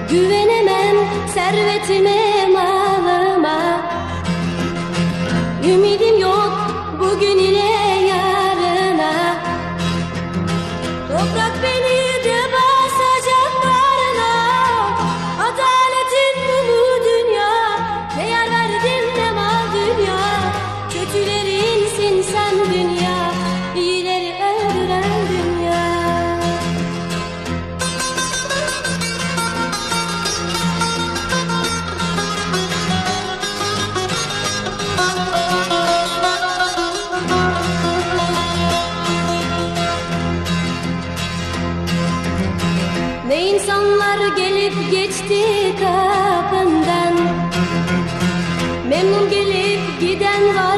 Güvenemem servetime, malıma. Ümidim yok bugün ile yarına. Toprak beni de basacak bağrına. Adaletin bu dünya. Ne yar verdin ne mal dünya. Kötülerinsin sen dünya. İyileri öldüren dünya. Ne insanlar gelip geçti kapından. Memnun gelip giden var.